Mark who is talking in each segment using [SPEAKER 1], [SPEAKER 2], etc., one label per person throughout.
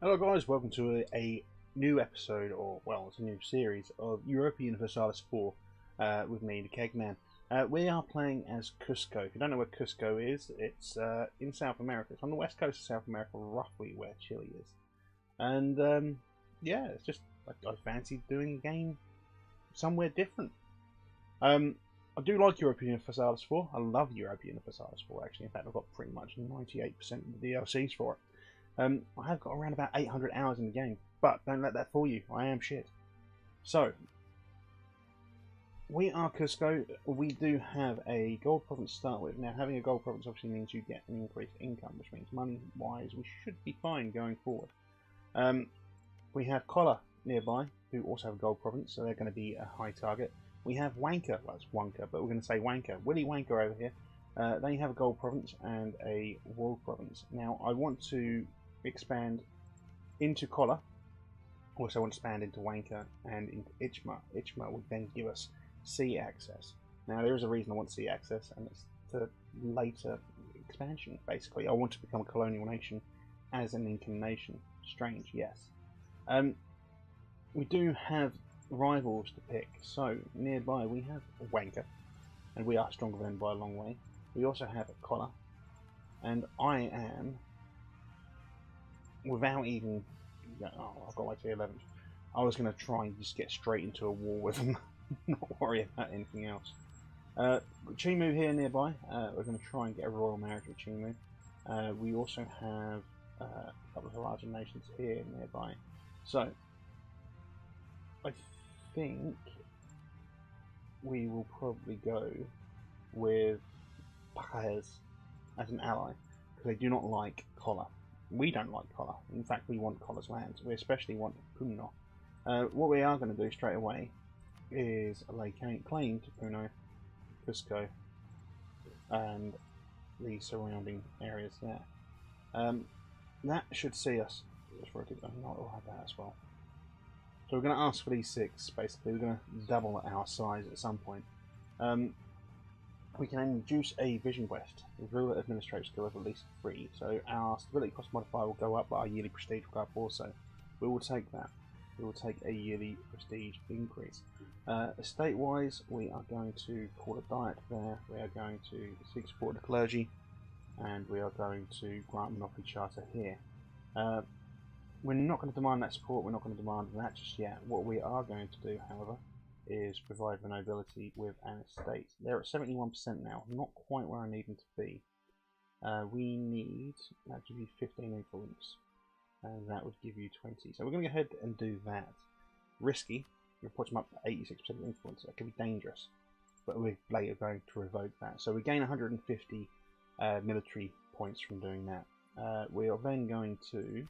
[SPEAKER 1] Hello guys, welcome to a new episode, or well, it's a new series of Europa Universalis 4 with me, the Kegman. We are playing as Cusco. If you don't know where Cusco is, it's in South America. It's on the west coast of South America, roughly where Chile is. And yeah, it's just, I fancy doing a game somewhere different. I do like Europa Universalis 4. I love Europa Universalis 4 actually. In fact, I've got pretty much 98% of the DLCs for it. I have got around about 800 hours in the game, but don't let that fool you, I am shit. So, we are Cusco. We do have a gold province to start with. Now, having a gold province obviously means you get an increased income, which means money-wise we should be fine going forward. We have Collar nearby, who also have a gold province, so they're going to be a high target. We have Wanker, well it's Wonka, but we're going to say Wanker. Willy Wanker over here. They have a gold province and a world province. Now, I want to expand into Collar. Also want to expand into Wanker and into Ichma. Ichma would then give us sea access. Now there is a reason I want sea access, and it's to later expansion basically. I want to become a colonial nation as an Incan nation. Strange, yes. We do have rivals to pick. So nearby we have Wanker, and we are stronger than by a long way. We also have Collar, and I am, without even, oh, I've got my T11. I was going to try and just get straight into a war with them, not worry about anything else. Chimu here nearby. We're going to try and get a royal marriage with Chimu. We also have a couple of larger nations here nearby. So, I think we will probably go with Paez as an ally, because they do not like Collar. We don't like Collar. In fact, we want Collar's lands. We especially want Puno. What we are going to do straight away is lay claim to Puno, Cusco, and the surrounding areas there. That should see us. I'll have that as well. So we're going to ask for these 6. Basically, we're going to double our size at some point. We can induce a vision quest with ruler administrative skill of at least 3, so our stability cost modifier will go up, but our yearly prestige will go up also. We will take that. We will take a yearly prestige increase. Estate wise, we are going to call a diet there, we are going to seek support of the clergy, and we are going to grant monopoly charter here. We're not going to demand that support, we're not going to demand that just yet. What we are going to do, however, is provide the nobility with an estate. They're at 71% now, not quite where I need them to be. We need, that gives you 15 influence, and that would give you 20. So we're going to go ahead and do that. Risky, we'll put them up to 86% influence, that could be dangerous, but we're later going to revoke that. So we gain 150 military points from doing that. We are then going to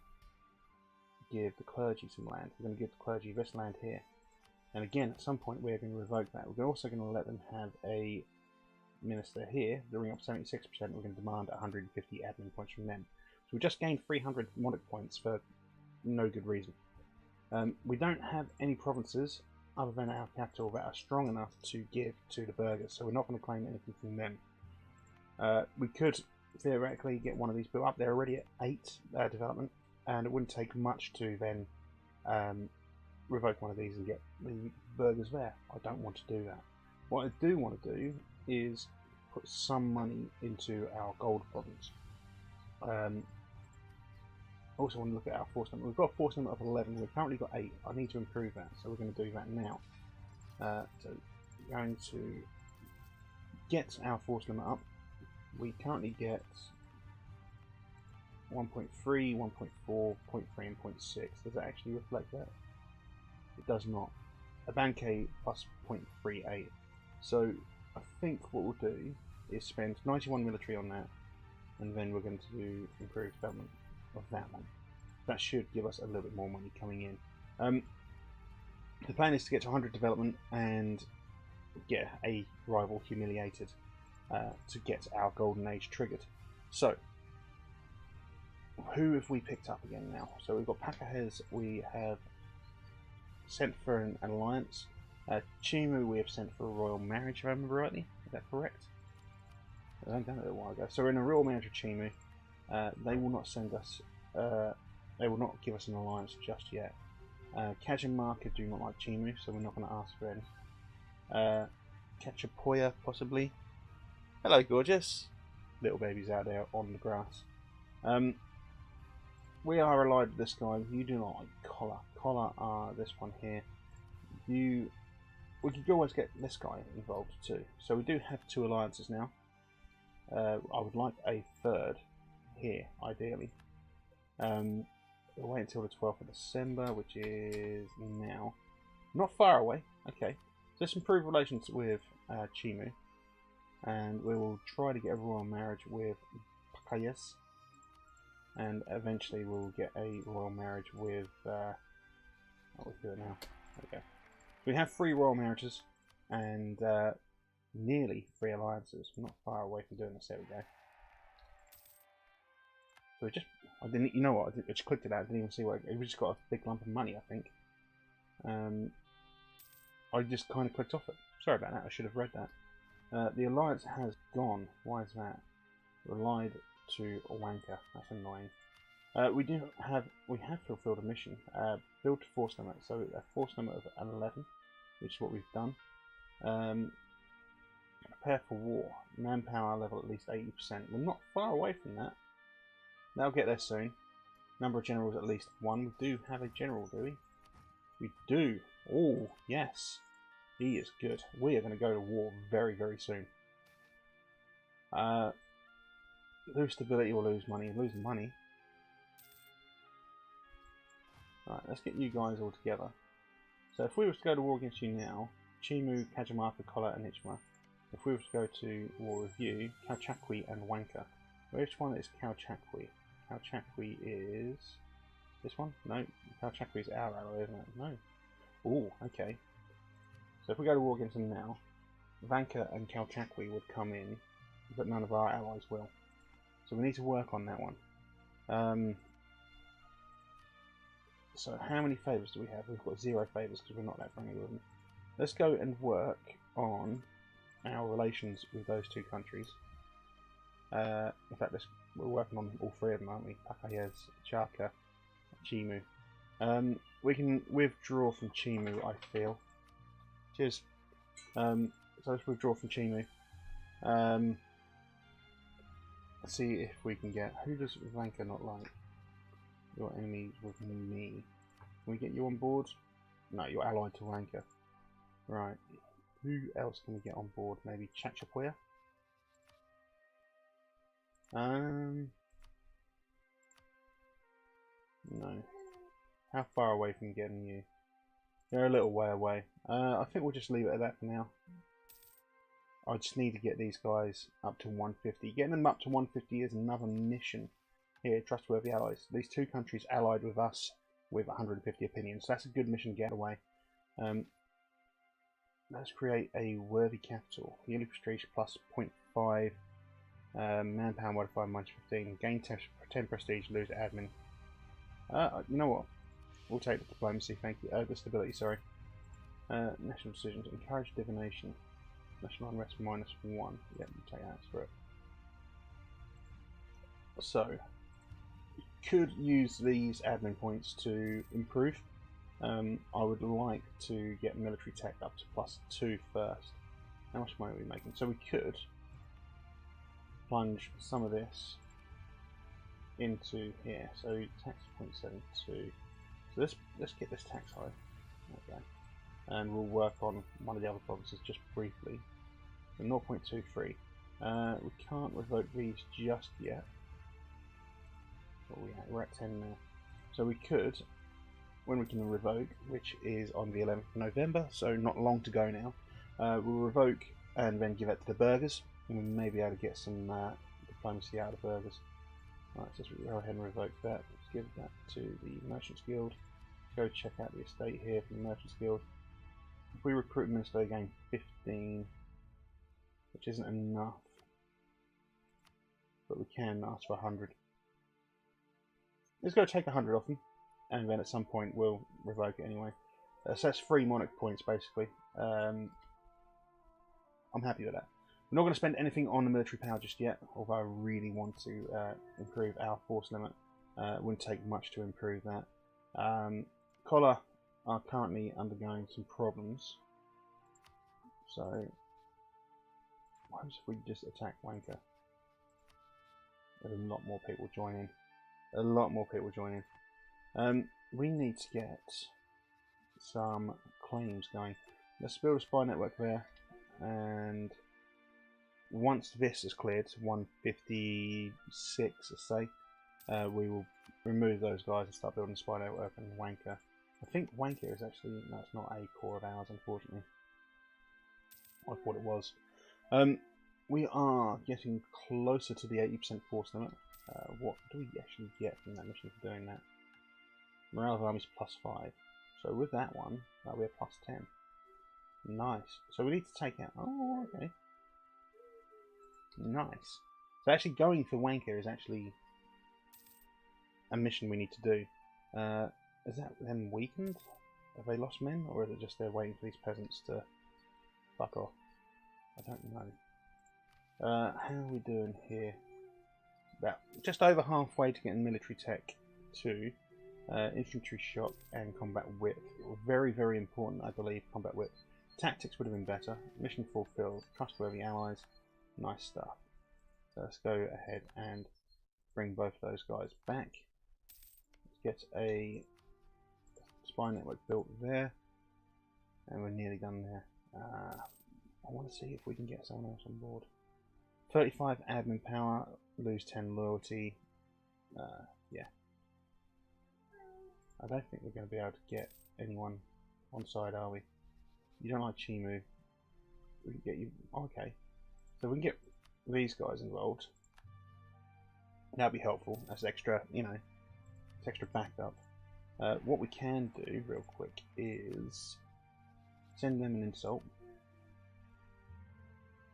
[SPEAKER 1] give the clergy some land. We're going to give the clergy this land here. And again, at some point we're going to revoke that. We're also going to let them have a minister here. They're up 76%. We're going to demand 150 admin points from them. So we just gained 300 monarch points for no good reason. We don't have any provinces other than our capital that are strong enough to give to the burghers, so we're not going to claim anything from them. We could theoretically get one of these built up. They're already at 8 development, and it wouldn't take much to then revoke one of these and get the burgers there. I don't want to do that. What I do want to do is put some money into our gold province. Also want to look at our force limit. We've got a force limit of 11. We've currently got 8. I need to improve that, so we're going to do that now. So we're going to get our force limit up. We currently get 1.3, 1.4, 0.3 and 0.6. Does that actually reflect that? It does not. A Banque plus 0.38. So I think what we'll do is spend 91 military on that, and then we're going to do improved development of that one. That should give us a little bit more money coming in. The plan is to get to 100 development and get a rival humiliated to get our golden age triggered. So who have we picked up again now? So we've got Pacahez, we have sent for an alliance. Chimu we have sent for a royal marriage, if I remember rightly. Is that correct? I've done it a while ago. So we're in a royal marriage with Chimu. They will not send us they will not give us an alliance just yet. Cajamarca do not like Chimu, so we're not going to ask for any. Cachapoya, possibly. Hello, gorgeous. Little babies out there on the grass. We are allied with this guy. You do not like Collar. Collar are this one here. We could always get this guy involved too. So we do have 2 alliances now. I would like a 3rd here, ideally. We'll wait until the 12th of December, which is now. Not far away. Okay. So let's improve relations with Chimu. And we will try to get a royal marriage with Pacayas. And eventually we'll get a royal marriage with... we'll do it now. Okay. We have 3 royal marriages and nearly 3 alliances. We're not far away from doing this. There we go. So we just... I didn't... You know what? I just clicked it out. I didn't even see what... We just got a big lump of money, I think. I just kind of clicked off it. Sorry about that. I should have read that. The alliance has gone. Why is that? Relied to Wanka. That's annoying. We have fulfilled a mission. Build to force limit. So a force limit of 11, which is what we've done. Prepare for war. Manpower level at least 80%. We're not far away from that. They'll get there soon. Number of generals at least 1. We do have a general, do we? We do. Oh, yes. He is good. We are going to go to war very, very soon. Lose stability or lose money. Lose money. Alright, let's get you guys all together. So if we were to go to war against you now, Chimu, Cajamarca, Collar and Ichma. If we were to go to war with you, Calchaqui and Wanka. Which one is Calchaqui? Calchaqui is... this one? No, Calchaqui is our ally, isn't it? No. Oh, okay. So if we go to war against them now, Vanka and Calchaqui would come in, but none of our allies will. So we need to work on that one. So how many favours do we have? We've got 0 favours because we're not that friendly with them. Let's go and work on our relations with those 2 countries. In fact, we're working on all 3 of them, aren't we? Pacayas, Chaka, Chimu. We can withdraw from Chimu, I feel. Cheers. So let's withdraw from Chimu. Let's see if we can get... Who does Vanka not like? Your enemies with me. Can we get you on board? No, you're allied to Vanka. Right. Who else can we get on board? Maybe Chachapoya? No. How far away from getting you? They're a little way away. I think we'll just leave it at that for now. I just need to get these guys up to 150. Getting them up to 150 is another mission. Here, trustworthy allies. These 2 countries allied with us with 150 opinions. So that's a good mission to get away. Let's create a worthy capital. Yearly prestige plus 0.5. Manpower modifier minus 15. Gain 10 prestige, lose admin. You know what? We'll take the diplomacy, thank you. The stability, sorry. National decisions. Encourage divination. National unrest minus 1. Yeah, we'll take that for it. So, you could use these admin points to improve. I would like to get military tech up to +2 first. How much money are we making? So we could plunge some of this into here. So tax 0.72. So let's get this tax high. Okay. And we'll work on one of the other provinces just briefly. So 0.23. We can't revoke these just yet. What are we at? We're at 10 now. So we could, when we can revoke, which is on the 11th of November, so not long to go now, we'll revoke and then give it to the burghers, and we may be able to get some diplomacy out of the burghers. Right, so let's go ahead and revoke that. Let's give that to the Merchants Guild. Go check out the estate here from the Merchants Guild. If we recruit a minister, gain 15, which isn't enough, but we can ask for 100. Let's go take 100 off them, and then at some point we'll revoke it anyway. So that's 3 monarch points basically. I'm happy with that. We're not going to spend anything on the military power just yet, although I really want to improve our force limit. Wouldn't take much to improve that. Collar are currently undergoing some problems. So, what happens if we just attack Wanker? There's a lot more people joining. A lot more people joining. We need to get some claims going. Let's build a spy network there, and once this is cleared, 156, let's say, we will remove those guys and start building a spy network and Wanker. I think Wanker is actually, no, it's not a core of ours, unfortunately. I thought it was. We are getting closer to the 80% force limit. What do we actually get from that mission for doing that? Morale of armies +5. So with that one, that'll be a +10. Nice. So we need to take out... Oh, okay. Nice. So actually going for Wanker is actually a mission we need to do. Is that them weakened? Have they lost men? Or is it just they're waiting for these peasants to fuck off? I don't know. How are we doing here? About just over halfway to getting military tech 2. Infantry shock and combat width. Very, very important, I believe, combat width. Tactics would have been better. Mission fulfilled. Trustworthy allies. Nice stuff. So let's go ahead and bring both of those guys back. Let's get a spy network built there. And we're nearly done there. I want to see if we can get someone else on board. 35 admin power, lose 10 loyalty. Yeah. I don't think we're going to be able to get anyone on side, are we? You don't like Chimu. We can get you... Okay. So we can get these guys involved. That'd be helpful. That's extra, you know, it's extra backup. What we can do, real quick, is send them an insult.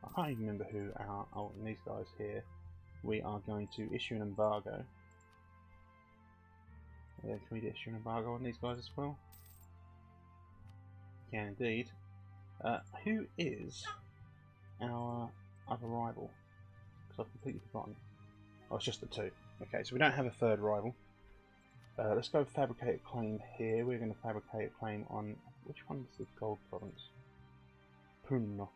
[SPEAKER 1] I can't even remember who our... Oh, and these guys here. We are going to issue an embargo. Can we issue an embargo on these guys as well? Can indeed. Who is our other rival? Because I've completely forgotten. Oh, it's just the two. Okay, so we don't have a third rival. Let's go fabricate a claim here. We're going to fabricate a claim on... Which one is the gold province? Puno.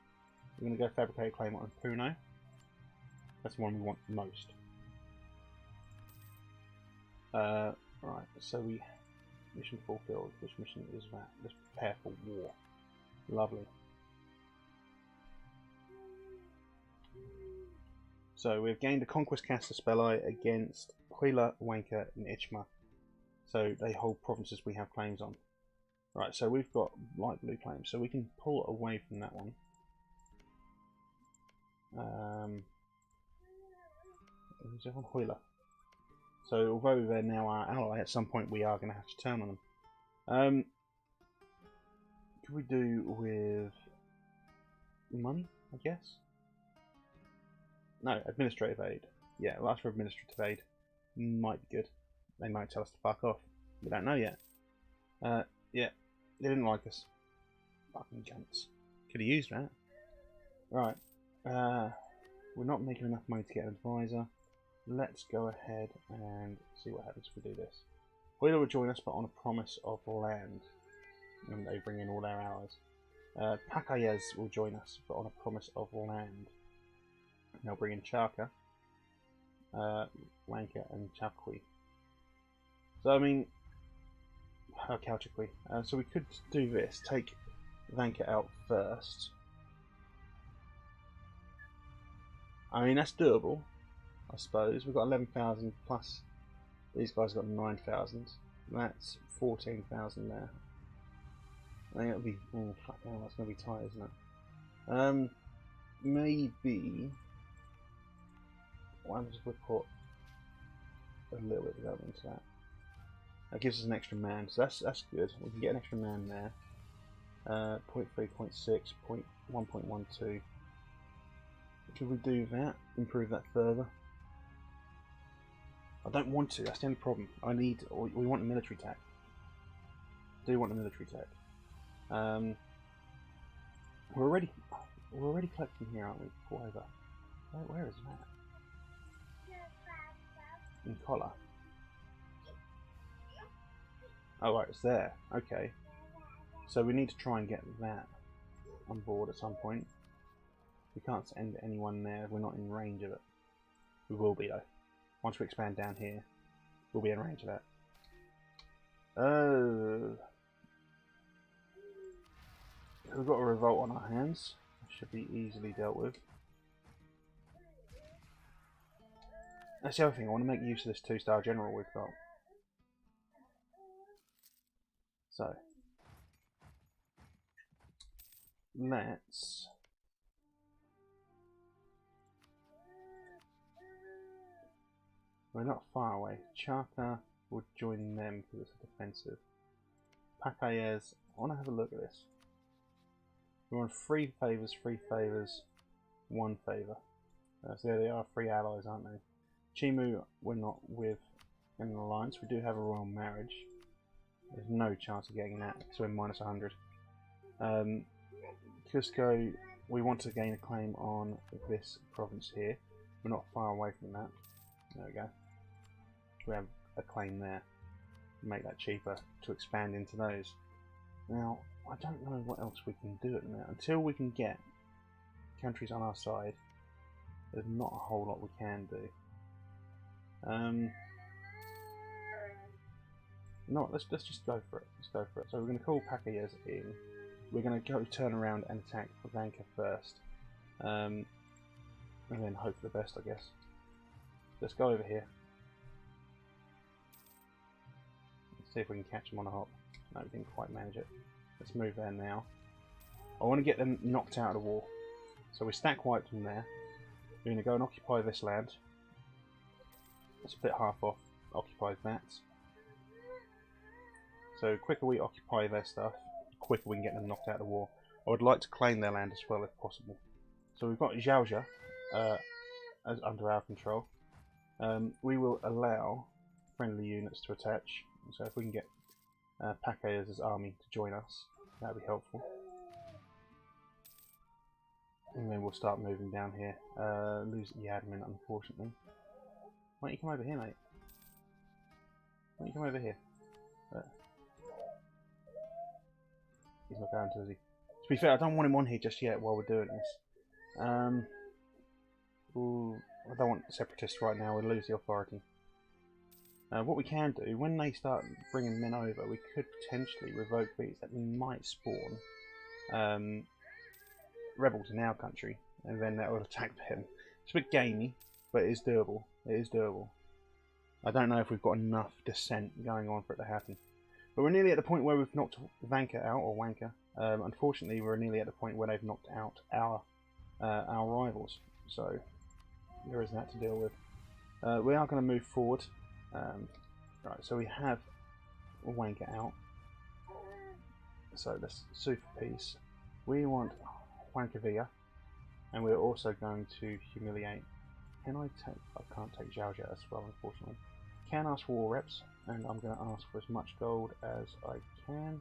[SPEAKER 1] We're going to go fabricate a claim on Puno. That's the one we want most. Right, so we... Mission fulfilled. Which mission is that? Let's prepare for war. Lovely. So we've gained a Conquest Casta Spelli against Huila, Wanker and Ichma. So they hold provinces we have claims on. Right, so we've got light blue claims, so we can pull away from that one. Who's on Huila? So although they're now our ally, at some point we are going to have to turn on them. Could we do with money, I guess? No, administrative aid. Yeah, we'll ask for administrative aid. Might be good. They might tell us to fuck off. We don't know yet. Yeah, they didn't like us. Fucking cunts. Could have used that. Right. We're not making enough money to get an advisor. Let's go ahead and see what happens if we do this. Huila will join us, but on a promise of land. And they bring in all their allies. Pacayez will join us, but on a promise of land. And they'll bring in Charka, Wanker, and Chapqui. So, I mean... Calchaqui. So we could do this. Take Vanka out first. I mean, that's doable. I suppose. We've got 11,000 plus these guys got 9,000. That's 14,000 there. I think it'll be... Oh, fuck hell, that's going to be tight, isn't it? Maybe... What happens if we put a little bit of development into that? That gives us an extra man, so that's good. We can get an extra man there. 0.3, 0.6, 1.12. Should we do that? Improve that further? I don't want to. That's the only problem. We want a military tech. Do want a military tech. We're already collecting here, aren't we? Pull over. Where is that? In Collar. Oh right, it's there. Okay. So we need to try and get that on board at some point. We can't send anyone there. We're not in range of it. We will be though. Once we expand down here, we'll be in range of that. Oh. We've got a revolt on our hands. That should be easily dealt with. That's the other thing. I want to make use of this 2-star general we've got. So. Let's... We're not far away. Charter would join them because it's defensive. Pacayez, I want to have a look at this. We're on 3 favours, 1 favour. So there they are, 3 allies, aren't they? Chimu, we're not with in an alliance. We do have a royal marriage. There's no chance of getting that, so we're minus 100. Cusco, we want to gain a claim on this province here. We're not far away from that. There we go. We have a claim there. Make that cheaper to expand into those. Now, I don't know what else we can do at the minute. Until we can get countries on our side, there's not a whole lot we can do. No, let's just go for it. Let's go for it. So we're going to call Pacayez in. We're going to go turn around and attack Vanka first, and then hope for the best, I guess. Let's go over here. Let's see if we can catch them on a hop. No, we didn't quite manage it. Let's move there now. I want to get them knocked out of the war. So we stack wiped them there. We're going to go and occupy this land. Split half off, occupy that. So quicker we occupy their stuff, quicker we can get them knocked out of the war. I would like to claim their land as well if possible. So we've got Zhaozha as under our control. We will allow friendly units to attach. So if we can get Pacayez's army to join us, that would be helpful. And then we'll start moving down here. Lose the admin, unfortunately. Why don't you come over here, mate? Why don't you come over here? He's not going to, is he? To be fair, I don't want him on here just yet while we're doing this. Ooh, I don't want separatists right now. We'll lose the authority. What we can do, when they start bringing men over, we could potentially revoke these that might spawn rebels in our country, and then that will attack them. It's a bit gamey, but it is doable. It is doable. I don't know if we've got enough dissent going on for it to happen. But we're nearly at the point where we've knocked Vanka out, or Wanka. Unfortunately, we're nearly at the point where they've knocked out our rivals. So there is that to deal with. We are going to move forward. Right, so we have Wanka out. So let's sue for peace. We want Wankavia, and we're also going to humiliate. Can I take? I can't take Zhaozha as well, unfortunately. Can ask for war reps, and I'm going to ask for as much gold as I can.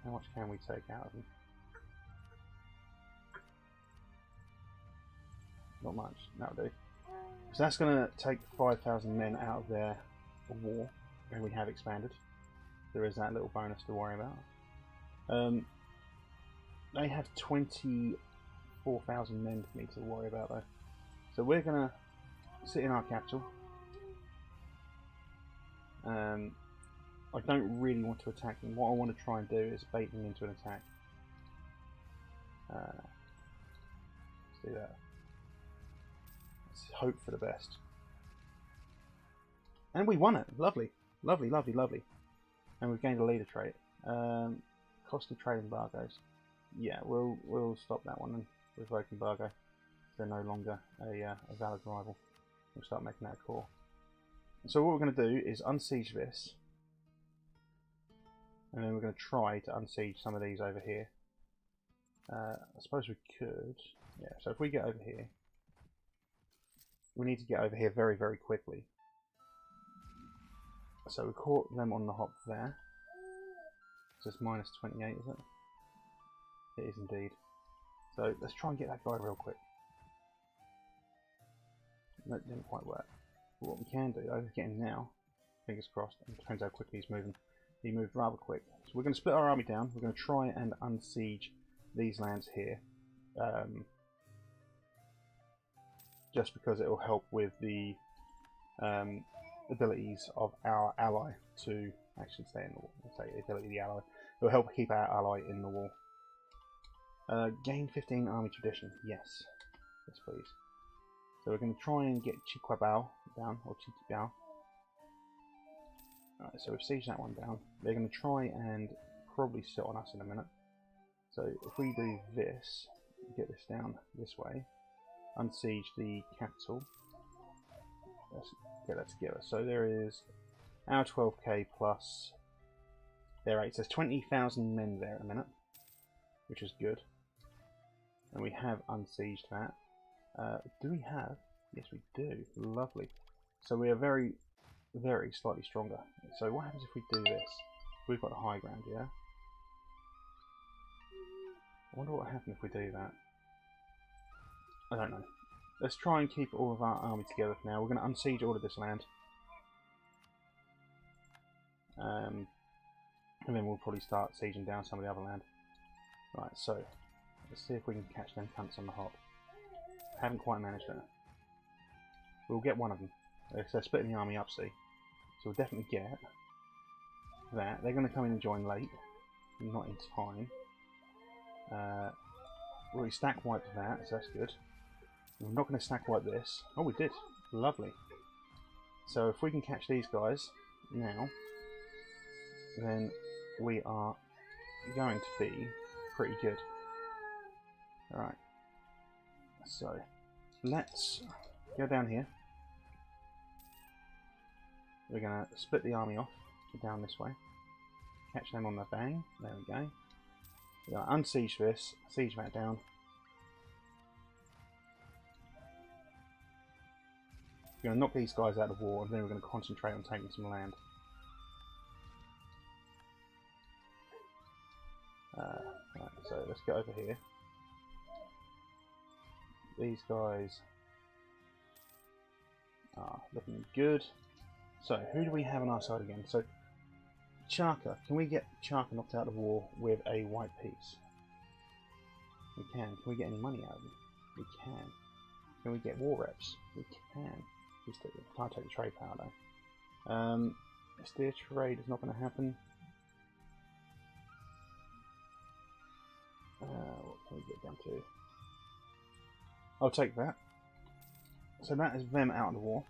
[SPEAKER 1] How much can we take out of them? Not much. That'll do. So that's going to take 5,000 men out of their war, and we have expanded. There is that little bonus to worry about. They have 24,000 men for me to worry about though. So we're going to sit in our capital. I don't really want to attack them. What I want to try and do is bait them into an attack. Let's do that. Let's hope for the best. And we won it. Lovely. Lovely, lovely, lovely. And we've gained a leader trait. Costly trade embargoes. Yeah, we'll stop that one and revoke embargo. They're no longer a valid rival. We'll start making that a core. So what we're going to do is unsiege this, and then we're going to try to unsiege some of these over here. I suppose we could. Yeah. So if we get over here, we need to get over here very, very quickly. So we caught them on the hop there. So it's minus 28, is it? It is indeed. So let's try and get that guy real quick. That didn't quite work. But what we can do, over getting now, Fingers crossed. It depends how quickly he's moving. He moved rather quick. So we're going to split our army down. We're going to try and unsiege these lands here. Just because it will help with the abilities of our ally to actually stay in the wall. Let's say the ability of the ally. It will help keep our ally in the wall. Gain 15 army tradition. Yes. Yes, please. So we're going to try and get Chiquabao down, or Chiquibao. Alright, so we've sieged that one down. They're going to try and probably sit on us in a minute. So if we do this, get this down this way, unsiege the capital. Let's get that together. So there is our 12k plus their 8. So there's 20,000 men there in a minute, which is good. And we have unsieged that. Do we have? Yes, we do. Lovely. So we are very, very slightly stronger. So what happens if we do this? We've got the high ground, yeah? I wonder what would happen if we do that. I don't know. Let's try and keep all of our army together for now. We're going to unsiege all of this land. And then we'll probably start sieging down some of the other land. Right, so let's see if we can catch them cunts on the hop. Haven't quite managed that. We'll get one of them. They're splitting the army up, see. So we'll definitely get that. They're going to come in and join late. Not in time. We stack wiped that, so that's good. We're not going to stack wipe this. Oh, we did. Lovely. So if we can catch these guys now, then we are going to be pretty good. Alright. So, let's go down here. We're going to split the army off down this way. Catch them on the bang. There we go. We're going to unsiege this, siege that down. We're going to knock these guys out of the war, and then we're going to concentrate on taking some land. Right, so let's get over here. These guys are looking good. So, who do we have on our side again? So, Chaka. Can we get Chaka knocked out of the war with a white piece? We can. Can we get any money out of them? We can. Can we get war reps? We can. Can't take the trade power though. Steer trade is not going to happen. What can we get down to? I'll take that. So that is them out of the war.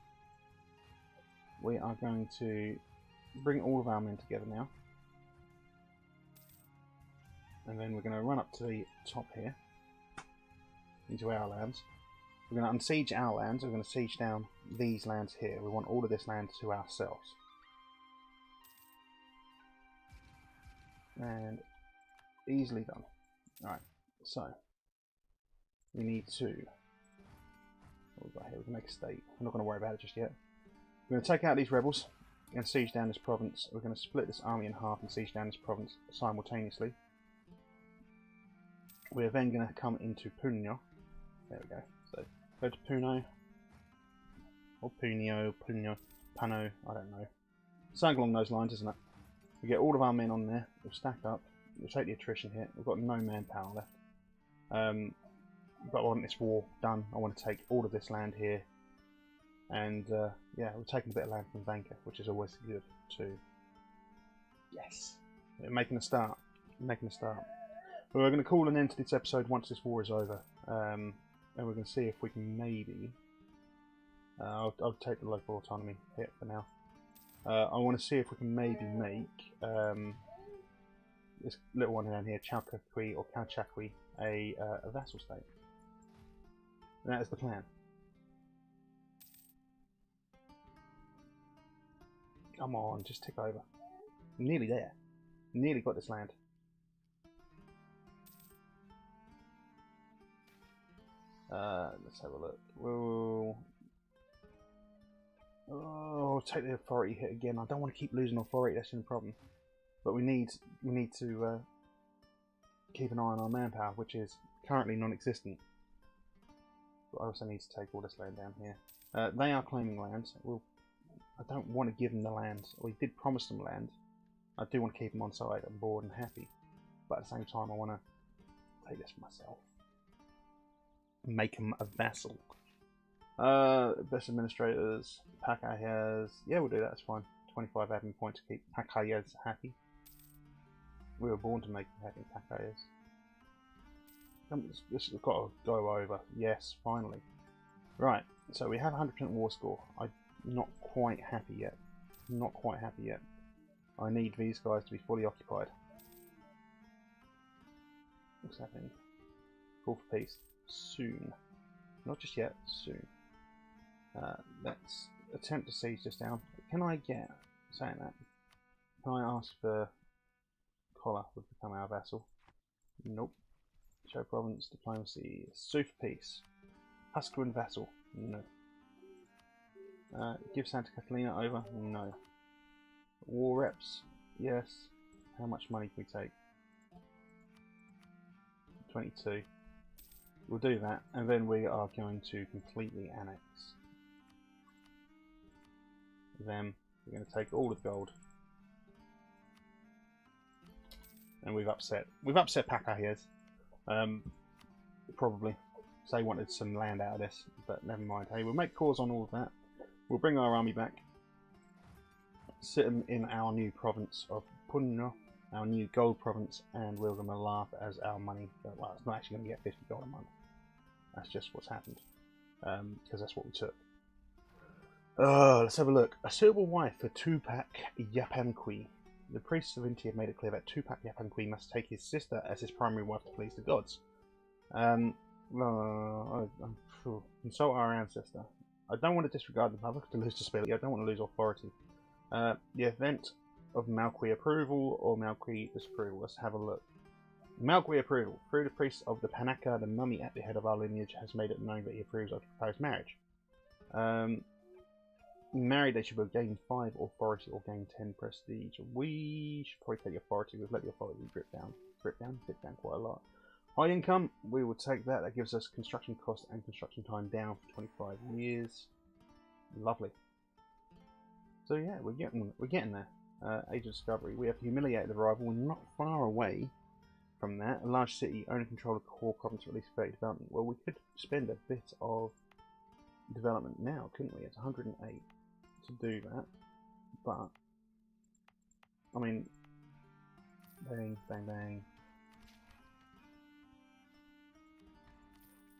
[SPEAKER 1] We are going to bring all of our men together now. And then we're going to run up to the top here. Into our lands. We're going to unsiege our lands. We're going to siege down these lands here. We want all of this land to ourselves. And easily done. Alright, so we need to, what we've got here, we can make a state. I'm not going to worry about it just yet. We're going to take out these rebels and siege down this province. We're going to split this army in half and siege down this province simultaneously. We're then going to come into Puno. There we go. So go to Puno. Or Punio, Pano, I don't know. Something along those lines, isn't it? We get all of our men on there. We'll stack up. We'll take the attrition hit. We've got no manpower left. But I want this war done. I want to take all of this land here. And yeah, we're taking a bit of land from Vanka, which is always good too. Yes! We're making a start. Making a start. But we're going to call an end to this episode once this war is over. And we're going to see if we can maybe... I'll take the local autonomy hit for now. I want to see if we can maybe make this little one down here, Chalcaqui or Calchaqui, a vassal state. And that is the plan. Come on, just tick over. Nearly there. Nearly got this land. Let's have a look. We'll take the authority hit again. I don't want to keep losing authority. That's the problem. But we need to keep an eye on our manpower, which is currently non-existent. But I also need to take all this land down here. They are claiming lands. We'll I don't want to give them the land. We did promise them land. I do want to keep them on side and bored and happy. But at the same time, I want to take this for myself. Make them a vassal. Best administrators. Pakayas. Yeah, we'll do that. That's fine. 25 admin points to keep Pakayas happy. We were born to make them happy, Pakayas. This has got to go over. Yes, finally. Right, so we have 100% war score. I'm not quite happy yet. Not quite happy yet. I need these guys to be fully occupied. What's happening? Call for peace. Soon. Not just yet, soon. Let's attempt to siege this down. Can I get, saying that, can I ask for Collar would become our vassal? Nope. Show province, diplomacy, sue for peace. Cusco and vassal? No. Give Santa Catalina over? No. War reps? Yes. How much money can we take? 22. We'll do that, and then we are going to completely annex them. We're going to take all the gold, and we've upset Pakayas. Probably. They wanted some land out of this, but never mind. Hey, we'll make calls on all of that. We'll bring our army back, sit them in our new province of Puno, our new gold province, and we're going to laugh as our money. Well, it's not actually going to get 50 gold a month. That's just what's happened, because that's what we took. Let's have a look. A suitable wife for Tupac Yapanqui. The priests of Inti have made it clear that Tupac Yapanqui must take his sister as his primary wife to please the gods. Consult our ancestor. I don't want to disregard the mother to lose disability. I don't want to lose authority. The event of Malqui approval or Malqui disapproval. Let's have a look. Malqui approval. Through the priests of the Panaka, the mummy at the head of our lineage has made it known that he approves of the proposed marriage. Married, they should gain 5 authority or gain 10 prestige. We should probably take the authority. We've let the authority drip down quite a lot. High income, we will take that. That gives us construction cost and construction time down for 25 years. Lovely. So yeah, we're getting there. Age of discovery. We have humiliated the rival. We're not far away from that. A large city, owner control of core province, or at least 30 development. Well, we could spend a bit of development now, couldn't we? It's 108 to do that, but I mean, bang, bang, bang.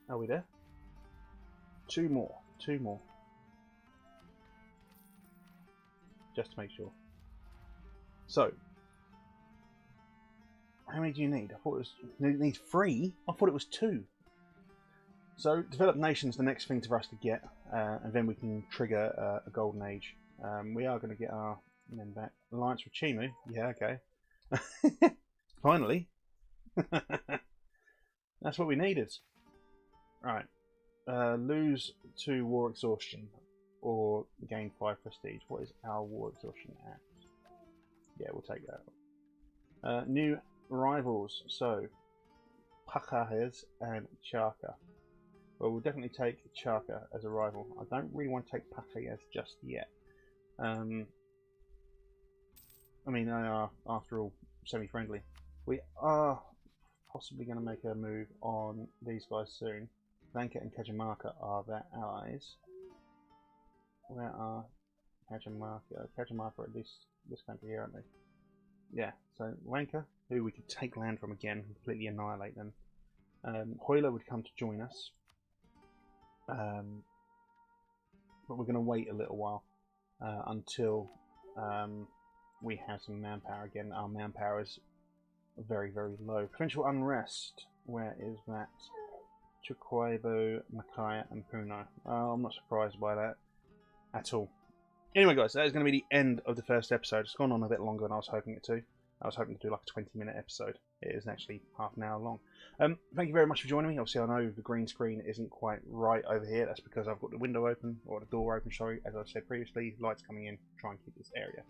[SPEAKER 1] Are we there? Two more, just to make sure. So, how many do you need? I thought it needs 3. I thought it was 2. So, developed nation's the next thing for us to get, and then we can trigger a golden age. We are going to get our men back. Alliance with Chimu? Yeah, okay. Finally. That's what we needed. Right. Lose 2 war exhaustion, or gain 5 prestige. What is our war exhaustion at? Yeah, we'll take that. New rivals. So, Pakayas and Chaka. Well, we'll definitely take Chaka as a rival. I don't really want to take Pakayas just yet. I mean, they are, after all, semi-friendly. We are possibly going to make a move on these guys soon. Lanka and Cajamarca are their allies. Where are Cajamarca? Cajamarca are at this country here, aren't they? Yeah, so Lanka, who we could take land from again, completely annihilate them. Hoyler would come to join us. But we're going to wait a little while until we have some manpower again. Our manpower is very, very low. Provincial unrest. Where is that? Chukwaibo, Makaya, and Puno. I'm not surprised by that at all. Anyway, guys, that is going to be the end of the first episode. It's gone on a bit longer than I was hoping it to. I was hoping to do like a 20-minute episode. It is actually half an hour long. Thank you very much for joining me. Obviously, I know the green screen isn't quite right over here. That's because I've got the window open, or the door open, sorry. As I said previously, lights coming in. Try and keep this area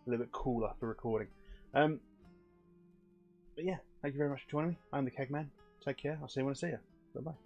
[SPEAKER 1] a little bit cooler for recording. But yeah, thank you very much for joining me. I'm the Kegman. Take care. I'll see you when I see you. Bye-bye.